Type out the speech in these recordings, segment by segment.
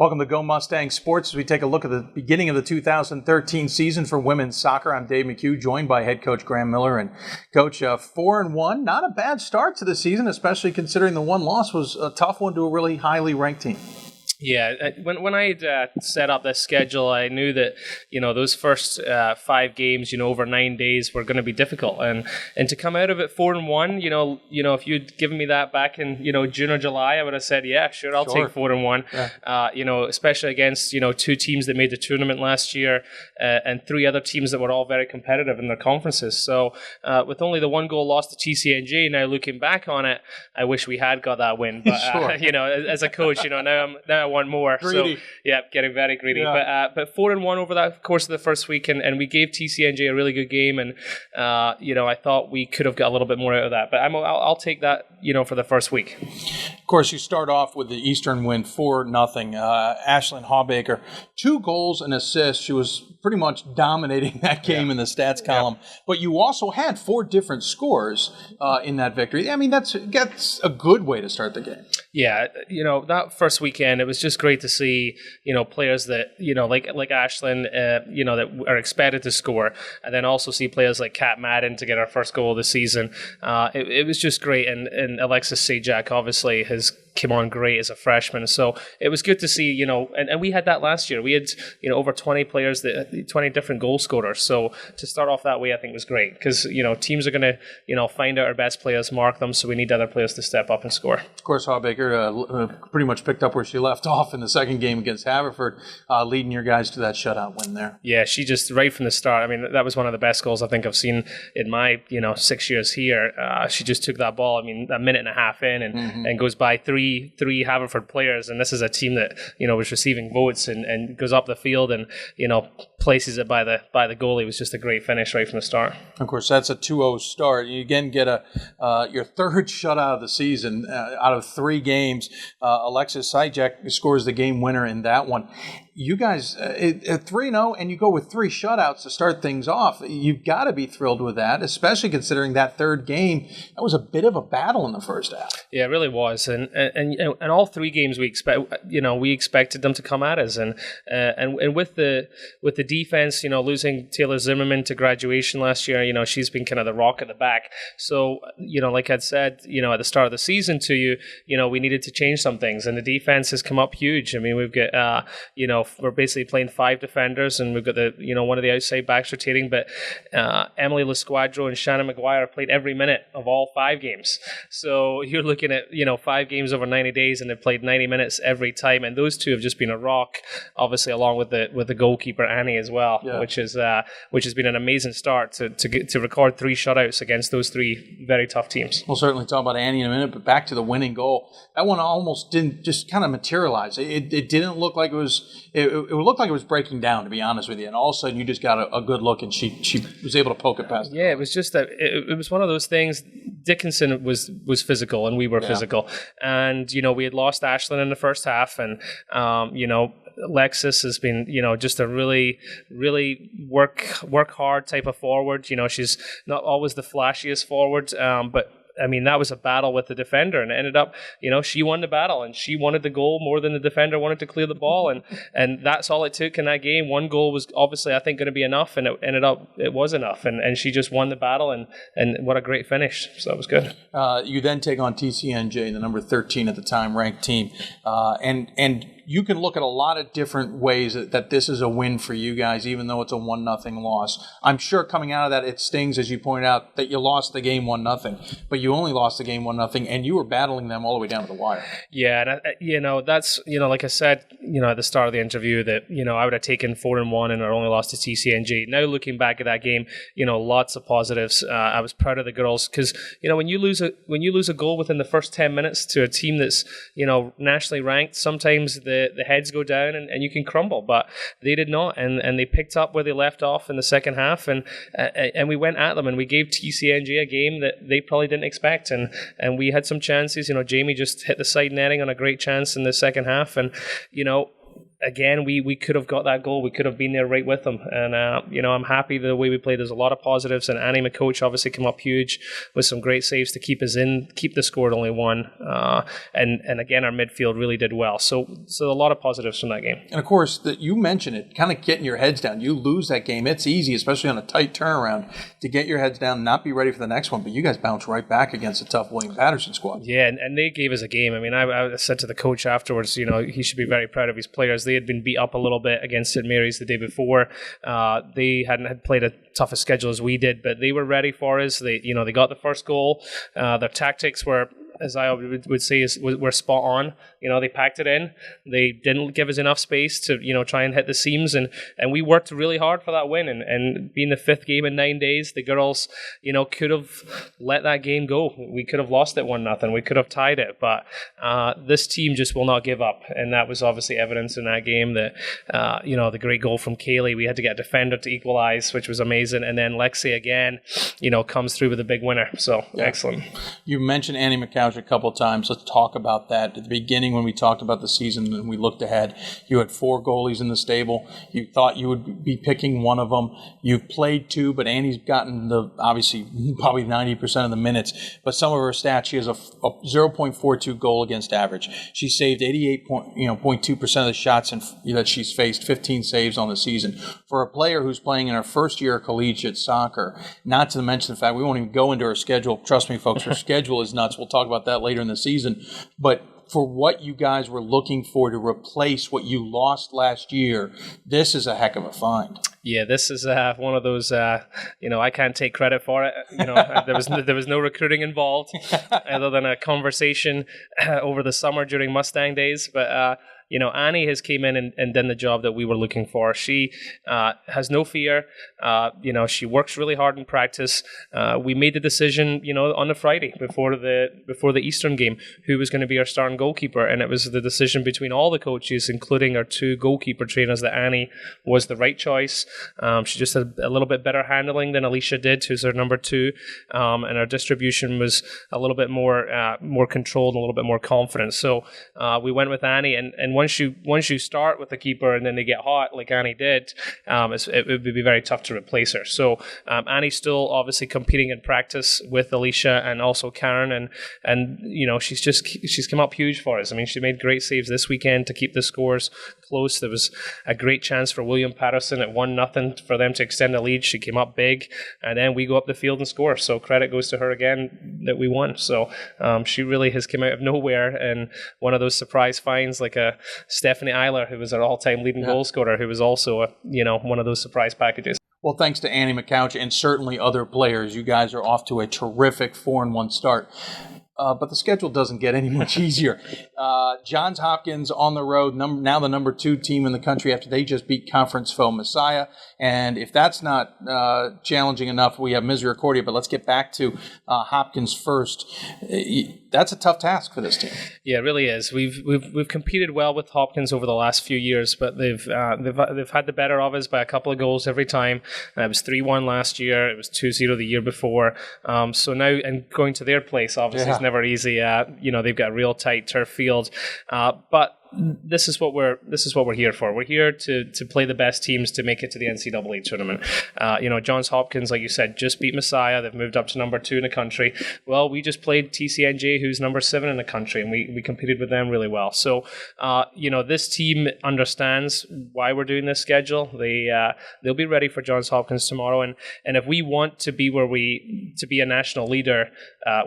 Welcome to Go Mustang Sports as we take a look at the beginning of the 2013 season for women's soccer. I'm Dave McHugh, joined by head coach Graeme Millar. And Coach, 4-1, not a bad start to the season, especially considering the one loss was a tough one to a really highly ranked team. Yeah, when I set up this schedule, I knew that, those first 5 games, over 9 days were going to be difficult. And to come out of it 4-1, if you'd given me that back in, June or July, I would have said, yeah, sure, I'll take 4-1. Yeah. Especially against, 2 teams that made the tournament last year and 3 other teams that were all very competitive in their conferences. So with only the 1 goal loss to TCNJ, now looking back on it, I wish we had got that win. But, as a coach, now I want more. Greedy. So, yeah, getting very greedy. Yeah. But 4-1 over that course of the first week, and we gave TCNJ a really good game, and I thought we could have got a little bit more out of that. But I'll take that, for the first week. Of course, you start off with the Eastern win 4-0. Ashlyn Hawbaker, 2 goals and assists. She was pretty much dominating that game in the stats column. But you also had 4 different scores in that victory. I mean, that's a good way to start the game. Yeah, that first weekend, it was just great to see, players that, like Ashlyn, that are expected to score, and then also see players like Kat Madden to get our first goal of the season. It was just great, and Alexis Sajak obviously has came on great as a freshman. So it was good to see, and we had that last year. We had, over 20 players, 20 different goal scorers. So to start off that way, I think was great because, teams are going to, find out our best players, mark them. So we need other players to step up and score. Of course, Hawbaker pretty much picked up where she left off in the second game against Haverford, leading your guys to that shutout win there. Yeah, she just, right from the start, I mean, that was one of the best goals I think I've seen in my, 6 years here. She just took that ball, a minute and a half in and goes by three Haverford players, and this is a team that was receiving votes and goes up the field and places it by the goalie. It was just a great finish right from the start. Of course, that's a 2-0 start. You again get your third shutout of the season out of 3 games. Alexis Sajak scores the game winner in that one. You guys, 3-0, and you go with 3 shutouts to start things off. You've got to be thrilled with that, especially considering that third game, that was a bit of a battle in the first half. Yeah, it really was, and all 3 games we expected them to come at us, and with the defense, losing Taylor Zimmerman to graduation last year, she's been kind of the rock at the back. So, like I'd said, at the start of the season to you, we needed to change some things, and the defense has come up huge. I mean, we've got, we're basically playing 5 defenders, and we've got the, one of the outside backs rotating, but Emily Lasquadro and Shannon McGuire played every minute of all 5 games. So you're looking at, 5 games over 90 days, and they've played 90 minutes every time, and those 2 have just been a rock, obviously, along with the goalkeeper Annie as well, which has been an amazing start to record 3 shutouts against those 3 very tough teams. We'll certainly talk about Annie in a minute, but back to the winning goal. That one almost didn't just kind of materialize. It didn't look like it was. It looked like it was breaking down, to be honest with you. And all of a sudden, you just got a good look, and she was able to poke it past. Yeah, it was just that it was one of those things. Dickinson was physical, and we were physical, and we had lost Ashlyn in the first half, and Alexis has been, just a really, really work hard type of forward. She's not always the flashiest forward, but I mean, that was a battle with the defender, and it ended up, she won the battle, and she wanted the goal more than the defender wanted to clear the ball, and that's all it took in that game. 1 goal was obviously, I think, going to be enough, and it was enough, and she just won the battle, and what a great finish. So that was good. You then take on TCNJ, the number 13 at the time ranked team, and you can look at a lot of different ways that this is a win for you guys, even though it's a 1-0 loss. I'm sure coming out of that, it stings, as you point out, that you lost the game 1-0, but you only lost the game 1-0, and you were battling them all the way down to the wire. Yeah, and that's, like I said, at the start of the interview, that, I would have taken 4-1 and I only lost to TCNJ. Now looking back at that game, lots of positives. I was proud of the girls because, when you lose a goal within the first 10 minutes to a team that's, nationally ranked, sometimes the heads go down and you can crumble, but they did not, and they picked up where they left off in the second half, and we went at them, and we gave TCNJ a game that they probably didn't expect, and we had some chances. Jamie just hit the side netting on a great chance in the second half, and again, we could have got that goal. We could have been there right with them. And, I'm happy the way we played. There's a lot of positives. And Annie McCoach obviously came up huge with some great saves to keep us in, keep the score at only one. And again, our midfield really did well. So a lot of positives from that game. And of course, you mentioned it, kind of getting your heads down. You lose that game. It's easy, especially on a tight turnaround, to get your heads down and not be ready for the next one. But you guys bounce right back against a tough William Patterson squad. Yeah, and they gave us a game. I mean, I said to the coach afterwards, he should be very proud of his players. They had been beat up a little bit against St. Mary's the day before. They had played a tough a schedule as we did, but they were ready for us. They got the first goal. Their tactics were, as I would say, were spot on. They packed it in. They didn't give us enough space to, try and hit the seams. And we worked really hard for that win. And being the fifth game in 9 days, the girls, could have let that game go. We could have lost it 1-0. We could have tied it. But this team just will not give up. And that was obviously evidence in that game that, the great goal from Kaylee, we had to get a defender to equalize, which was amazing. And then Lexi again, comes through with a big winner. So excellent. You mentioned Annie McCouch a couple of times. Let's talk about that. At the beginning, when we talked about the season and we looked ahead, you had 4 goalies in the stable. You thought you would be picking one of them. You've played 2, but Annie's gotten obviously probably 90% of the minutes. But some of her stats, she has a 0.42 goal against average. She saved 88.2% of the shots that she's faced, 15 saves on the season. For a player who's playing in her first year of collegiate soccer, not to mention the fact we won't even go into her schedule. Trust me, folks, her schedule is nuts. We'll talk about that later in the season. But for what you guys were looking for to replace what you lost last year, this is a heck of a find. Yeah, this is one of those, I can't take credit for it. There was no recruiting involved other than a conversation over the summer during Mustang days. But, Annie has came in and done the job that we were looking for. She has no fear. She works really hard in practice. We made the decision, on the Friday before the Eastern game, who was going to be our starting goalkeeper. And it was the decision between all the coaches, including our 2 goalkeeper trainers, that Annie was the right choice. She just had a little bit better handling than Alicia did, who's our number 2. And our distribution was a little bit more controlled, and a little bit more confident. So we went with Annie, and once you start with a keeper and then they get hot like Annie did, it would be very tough to replace her. So Annie's still obviously competing in practice with Alicia and also Karen, and she's come up huge for us. I mean, she made great saves this weekend to keep the scores close. There was a great chance for William Patterson at 1-0 for them to extend the lead. She came up big, and then we go up the field and score. So credit goes to her again that we won. So she really has come out of nowhere, and one of those surprise finds like a Stephanie Eiler, who was our all-time leading goal scorer, who was also one of those surprise packages. Well, thanks to Annie McCouch and certainly other players, you guys are off to a terrific 4-1 start. But the schedule doesn't get any much easier. Johns Hopkins on the road, now the number 2 team in the country after they just beat conference foe Messiah. And if that's not challenging enough, we have Misericordia. But let's get back to Hopkins first. That's a tough task for this team. Yeah, it really is. We've competed well with Hopkins over the last few years, but they've had the better of us by a couple of goals every time. It was 3-1 last year. It was 2-0 the year before. So now, and going to their place obviously is never easy. They've got a real tight turf field, but this is what we're here for. We're here to play the best teams to make it to the NCAA tournament. Johns Hopkins, like you said, just beat Messiah. They've moved up to number 2 in the country. Well, we just played TCNJ, who's number 7 in the country, and we competed with them really well. So, this team understands why we're doing this schedule. They'll be ready for Johns Hopkins tomorrow, and if we want to be to be a national leader,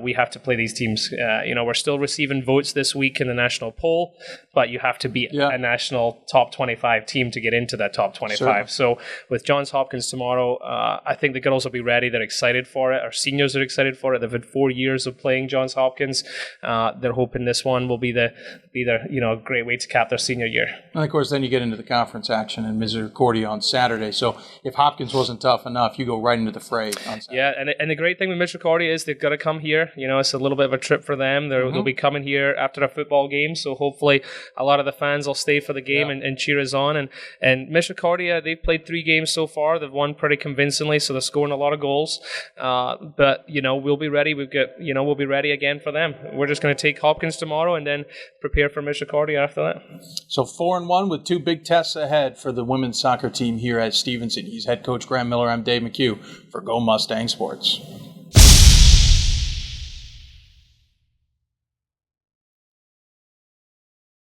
we have to play these teams. We're still receiving votes this week in the national poll, but you have to be a national top 25 team to get into that top 25. Certainly. So with Johns Hopkins tomorrow, I think the girls will be ready. They're excited for it. Our seniors are excited for it. They've had 4 years of playing Johns Hopkins. They're hoping this one will be a great way to cap their senior year. And of course, then you get into the conference action in Misericordia on Saturday. So if Hopkins wasn't tough enough, you go right into the fray on Saturday. Yeah, and the great thing with Misericordia is they've got to come here. It's a little bit of a trip for them. They'll be coming here after a football game. So hopefully a lot of the fans will stay for the game and cheer us on. And Misericordia, they've played 3 games so far. They've won pretty convincingly, so they're scoring a lot of goals. But we'll be ready. We'll be ready again for them. We're just going to take Hopkins tomorrow and then prepare for Misericordia after that. So 4-1 with 2 big tests ahead for the women's soccer team here at Stevenson. He's head coach Graeme Millar. I'm Dave McHugh for Go Mustang Sports.